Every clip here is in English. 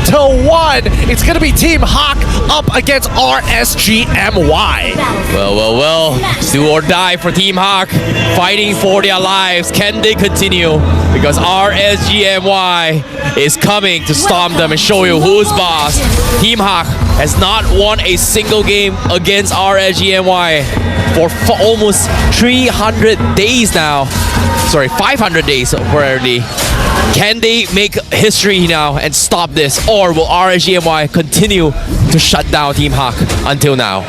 3-1. It's going to be Team Hawk up against Rsg My. Well, do or die for Team Hawk, fighting for their lives. Can they continue? Because Rsg My is coming to storm them and show you who's boss. Team Hawk has not won a single game against Rsg My for almost 300 days now. Sorry, 500 days already. Can they make history now and stop this, or will Rsg My continue to shut down Team Hawk until now?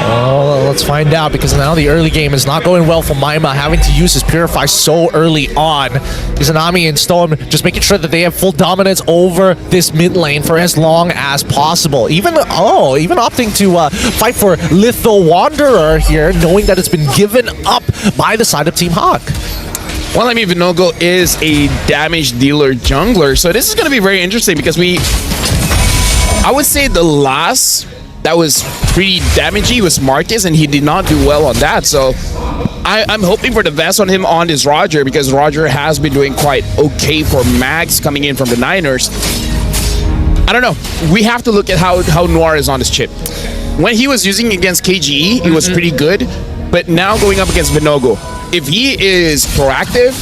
Oh, let's find out, because now the early game is not going well for Maima, having to use his Purify so early on. Izanami and Storm just making sure that they have full dominance over this mid lane for as long as possible. Even opting to fight for Litho Wanderer here, knowing that it's been given up by the side of Team Hawk. Well, I mean, Vinogo is a damage dealer jungler, so this is going to be very interesting because I would say the last that was pretty damagey was Marcus, and he did not do well on that. So I'm hoping for the best on him on this Roger, because Roger has been doing quite okay for Max coming in from the Niners. I don't know. We have to look at how Noir is on this chip. When he was using against KGE, he was pretty good, but now going up against Vinogo, if he is proactive,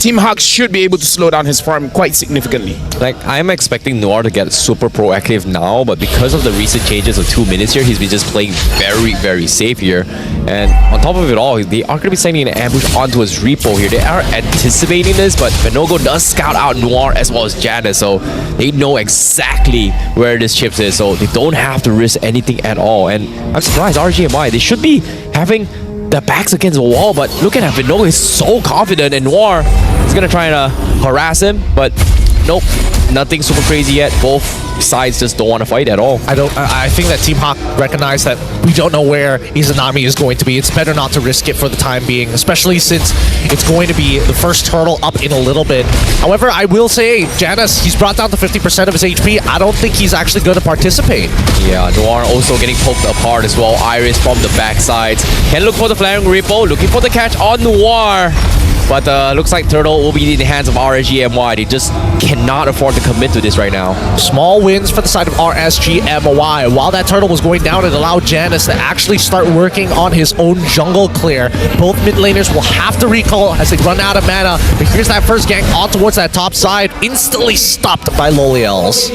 Team Hawk should be able to slow down his farm quite significantly. Like, I'm expecting Noir to get super proactive now, but because of the recent changes of 2 minutes here, he's been just playing very, very safe here. And on top of it all, they are going to be sending an ambush onto his repo here. They are anticipating this, but Vinogo does scout out Noir as well as Janus, so they know exactly where this chips is, so they don't have to risk anything at all. And I'm surprised, Rsg My, they should be having the backs against the wall, but look at that, Vinogo is so confident, and Noir is gonna try to harass him, but nope, nothing super crazy yet. Both sides just don't want to fight at all. I think that Team Hawk recognize that we don't know where Izanami is going to be. It's better not to risk it for the time being, especially since it's going to be the first turtle up in a little bit. However, I will say, Janus, he's brought down to 50% of his HP. I don't think he's actually going to participate. Yeah, Noir also getting poked apart as well. Iris from the backsides. Can look for the flaring Ripple, looking for the catch on Noir. But looks like Turtle will be in the hands of Rsg My. They just cannot afford to commit to this right now. Small wins for the side of Rsg My. While that Turtle was going down, it allowed Janus to actually start working on his own jungle clear. Both mid laners will have to recall as they run out of mana. But here's that first gank on towards that top side, instantly stopped by Loliels.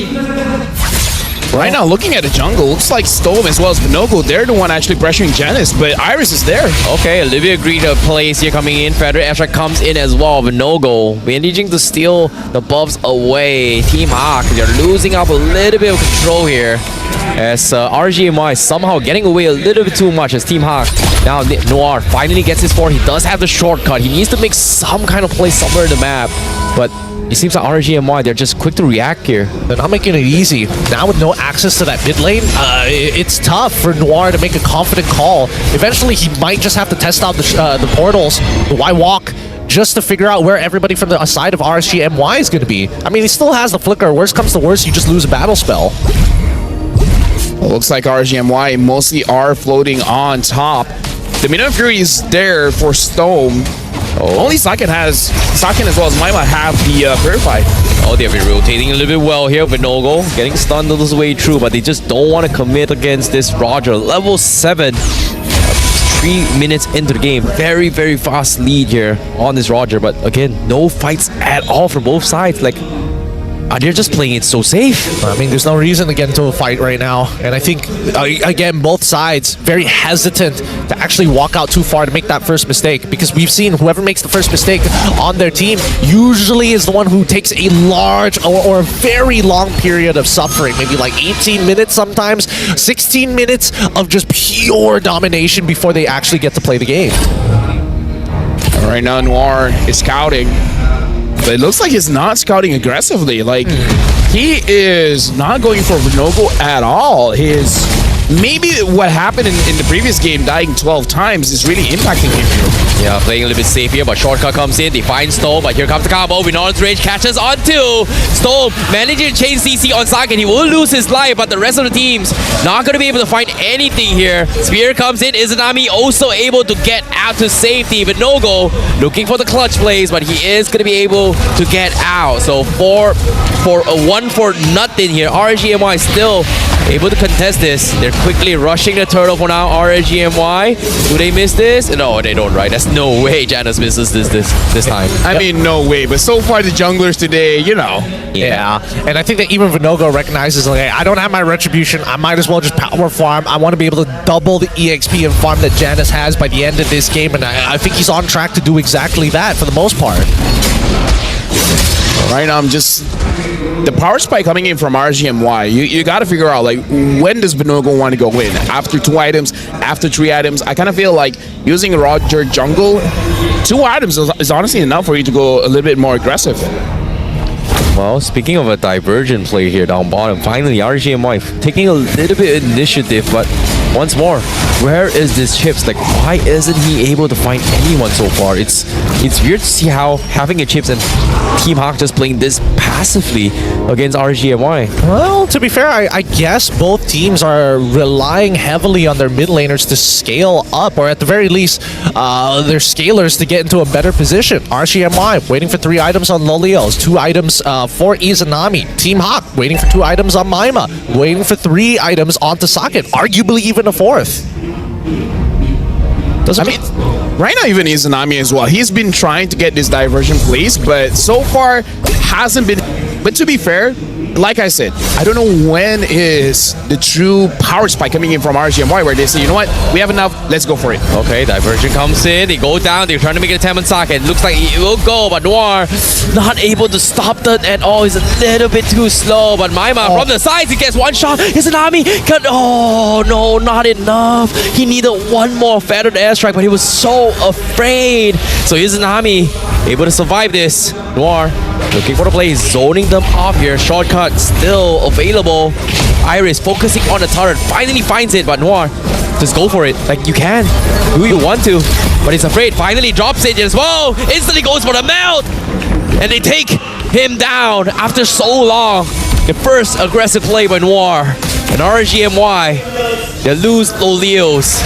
Right now, looking at the jungle, looks like Storm as well as Vinogo, they're the one actually pressuring Janus, but Iris is there. Okay, Olivia agreed to place here coming in. Frederick Abstract comes in as well. Vinogo managing to steal the buffs away. Team Hawk, they're losing up a little bit of control here, as Rsg My somehow getting away a little bit too much as Team Hawk. Now Noir finally gets his 4. He does have the shortcut. He needs to make some kind of play somewhere in the map, but it seems like Rsg My, they're just quick to react here. They're not making it easy. Now with no access to that mid lane, it's tough for Noir to make a confident call. Eventually, he might just have to test out the portals, the Y-Walk, just to figure out where everybody from the side of Rsg My is going to be. I mean, he still has the flicker. Worst comes to worst, you just lose a battle spell. Well, looks like Rsg My mostly are floating on top. The Minute Fury is there for Stone. Only Saken as well as Maima have the Purify. Oh, they've been rotating a little bit well here. Vinogo getting stunned all his way through, but they just don't want to commit against this Roger. Level 7. 3 minutes into the game. Very, very fast lead here on this Roger, but again, no fights at all from both sides. Like, they're just playing it so safe. I mean, there's no reason to get into a fight right now. And I think, again, both sides very hesitant to actually walk out too far to make that first mistake. Because we've seen whoever makes the first mistake on their team usually is the one who takes a large or a very long period of suffering. Maybe like 18 minutes sometimes. 16 minutes of just pure domination before they actually get to play the game. Right now, Noir is scouting. But it looks like he's not scouting aggressively. Like, he is not going for Vinogo at all. His maybe what happened in the previous game, dying 12 times, is really impacting him here. Yeah, playing a little bit safe here, but shortcut comes in. They find Stone, but here comes the combo. Vinon's range catches onto Stone, managing to chain CC on Saken. He will lose his life, but the rest of the teams not going to be able to find anything here. Spear comes in. Izanami also able to get out to safety, but no-go looking for the clutch plays, but he is going to be able to get out. So for a 1 for nothing here. RSGMY still able to contest this. They're quickly rushing the turtle for now. RSGMY, do they miss this? No, they don't, right? That's no way Janus misses this time. I mean, no way. But so far, the junglers today, you know. Yeah. And I think that even Vinogo recognizes, like, hey, I don't have my retribution. I might as well just power farm. I want to be able to double the EXP and farm that Janus has by the end of this game. And I think he's on track to do exactly that for the most part. Right now, I'm just... The power spike coming in from RGMY, you got to figure out, like, when does Vinogo want to go in? After 2 items? After 3 items? I kind of feel like using Roger jungle, 2 items is honestly enough for you to go a little bit more aggressive. Well, speaking of a divergent play here down bottom, finally RGMY taking a little bit of initiative, but once more, where is this Chips? Like, why isn't he able to find anyone so far? It's weird to see how having a Chips and Team Hawk just playing this passively against RGMY. Well, to be fair, I guess both teams are relying heavily on their mid laners to scale up, or at the very least, their scalers to get into a better position. RGMY waiting for 3 items on Lolios, 2 items for Izanami. Team Hawk waiting for 2 items on Maima, waiting for 3 items onto Socket, arguably even a 4th. I mean, right now even Izanami as well. He's been trying to get this diversion plays, but so far hasn't been. But to be fair, like I said, I don't know when is the true power spike coming in from RGMY where they say, you know what, we have enough, let's go for it. Okay, diversion comes in, they go down, they're trying to make an attempt on Socket. Looks like it will go, but Noir not able to stop that at all. He's a little bit too slow, but Maima from the sides, he gets 1 shot. Izanami cut. Oh no, not enough. He needed 1 more feathered airstrike, but he was so afraid. So Izanami able to survive this. Noir looking for the play, zoning them off here. Shortcut still available. Iris focusing on the turret, finally finds it, but Noir, just go for it. Like, you can. Do you want to? But he's afraid. Finally drops it as well. Instantly goes for the melt. And they take him down after so long. The first aggressive play by Noir. And RGMY, they lose Lolios.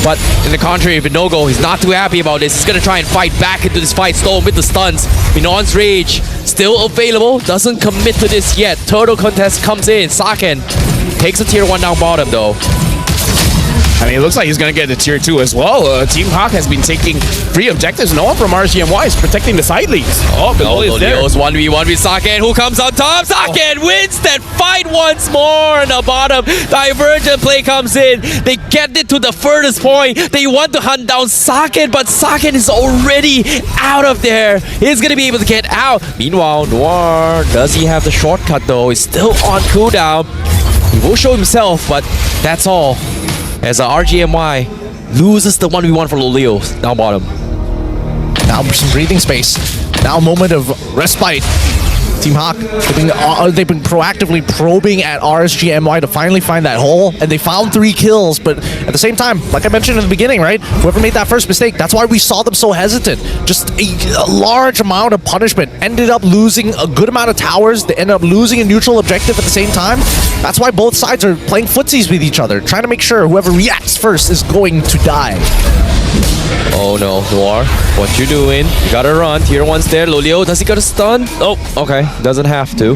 But in the contrary, Vinogo, he's not too happy about this. He's going to try and fight back into this fight. Stone with the stuns. Vinon's rage still available. Doesn't commit to this yet. Turtle contest comes in. Saken takes a tier 1 down bottom though. I mean, it looks like he's going to get the tier 2 as well. Team Hawk has been taking 3 objectives. No one from RGMY is protecting the side leads. Oh, Lolios 1v1 with Saken. Who comes on top? Saken wins that fight once more on the bottom. Divergent play comes in. They get it to the furthest point. They want to hunt down Saken, but Saken is already out of there. He's going to be able to get out. Meanwhile, Noir, does he have the shortcut though? He's still on cooldown. He will show himself, but that's all. As RGMY loses the 1v1 for Lolios down bottom. Now some breathing space. Now a moment of respite. Team Hawk, they've been proactively probing at RSGMY to finally find that hole, and they found 3 kills, but at the same time, like I mentioned in the beginning, right? Whoever made that first mistake, that's why we saw them so hesitant. Just a large amount of punishment. Ended up losing a good amount of towers. They ended up losing a neutral objective at the same time. That's why both sides are playing footsies with each other, trying to make sure whoever reacts first is going to die. Oh no, Noir, what you doing? You gotta run. Tier 1's there. Lolio, does he got a stun? Oh, okay. Doesn't have to.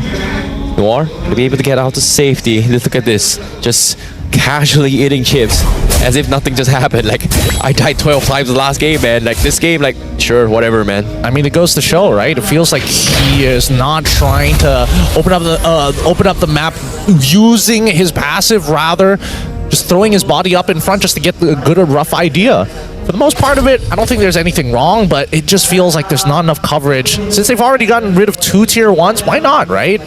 Noir, to be able to get out to safety. Look at this. Just casually eating chips as if nothing just happened. Like, I died 12 times the last game, man. Like, this game, like, sure, whatever, man. I mean, it goes to show, right? It feels like he is not trying to open up the map using his passive, rather just throwing his body up in front just to get a good or rough idea. For the most part of it, I don't think there's anything wrong, but it just feels like there's not enough coverage. Since they've already gotten rid of 2 tier 1s, why not, right?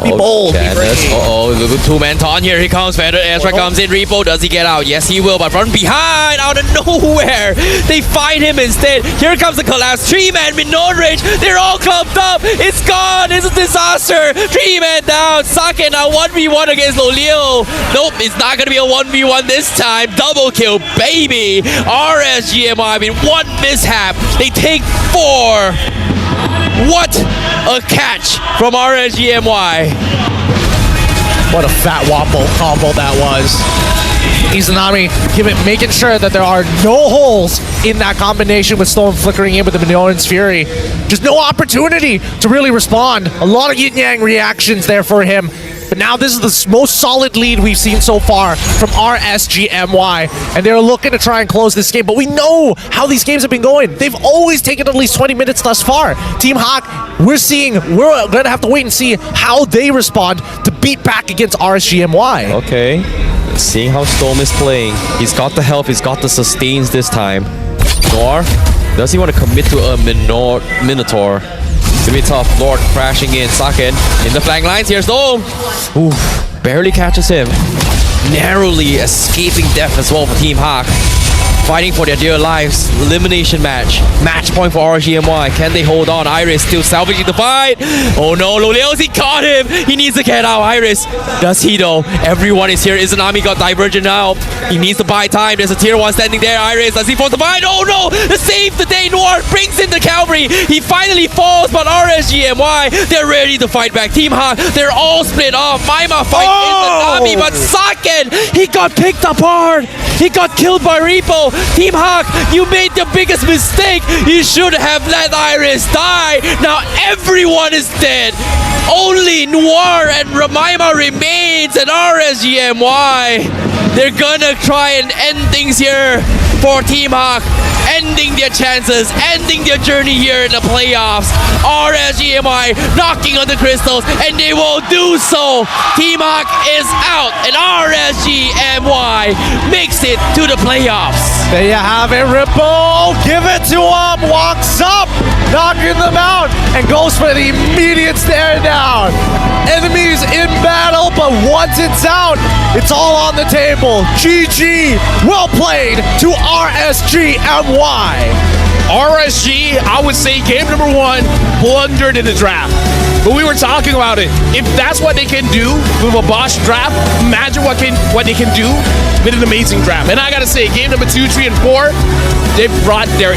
Be bold, be Janice. brave. Little two-man taunt here. Here comes Feather. Ezra comes in. Repo, does he get out? Yes, he will. But from behind, out of nowhere, they find him instead. Here comes the collapse. 3-man with no rage. They're all clumped up. It's gone. It's a disaster. 3-man down. Sake now 1v1 against Lolio. Nope, it's not going to be a 1v1 this time. Double kill, baby. Rsg My with 1 mishap. They take 4. What a catch from Rsg My. What a fat waffle combo that was. Izanami making sure that there are no holes in that combination with Storm flickering in with the Minoran's Fury. Just no opportunity to really respond. A lot of yin-yang reactions there for him. But now this is the most solid lead we've seen so far from Rsg My, and they're looking to try and close this game. But we know how these games have been going. They've always taken at least 20 minutes thus far. Team Hawk, we're going to have to wait and see how they respond to beat back against Rsg My. Okay, seeing how Storm is playing. He's got the health, he's got the sustains this time. Nor, does he want to commit to a Minotaur? It's gonna be tough. Lord crashing in. Saken in the flank lines. Here's Storm. Oof, barely catches him. Narrowly escaping death as well for Team Hawk. Fighting for their dear lives. Elimination match. Match point for Rsg My. Can they hold on? Iris still salvaging the fight. Oh no, Lolios, he caught him. He needs to get out. Iris, does he though? Everyone is here. Izanami got divergent now. He needs to buy time. There's a tier 1 standing there. Iris, does he force the fight? Oh no! The save the day. Noir brings in the cavalry. He finally falls, but Rsg My, they're ready to fight back. Team Hawk, they're all split off. Maima fight Izanami, but Saken, he got picked apart. He got killed by Repo. Team Hawk, you made the biggest mistake. You should have let Iris die. Now everyone is dead. Only Noir and Ramaima remains, and Rsg My, they're gonna try and end things here for Team Hawk, ending their chances, ending their journey here in the playoffs. Rsg My knocking on the crystals, and they will do so. Team Hawk is out, and Rsg My makes it to the playoffs. There you have it, Ripple. Give it to him. Walks up, knocking them out, and goes for the immediate stare down. Enemies in battle, but once it's out, it's all on the table. GG. Well played to Rsg My. RSG, I would say game number 1, blundered in the draft. But we were talking about it. If that's what they can do with a Bosch draft, imagine what they can do with an amazing draft. And I gotta say, game number 2, 3, and 4, they brought their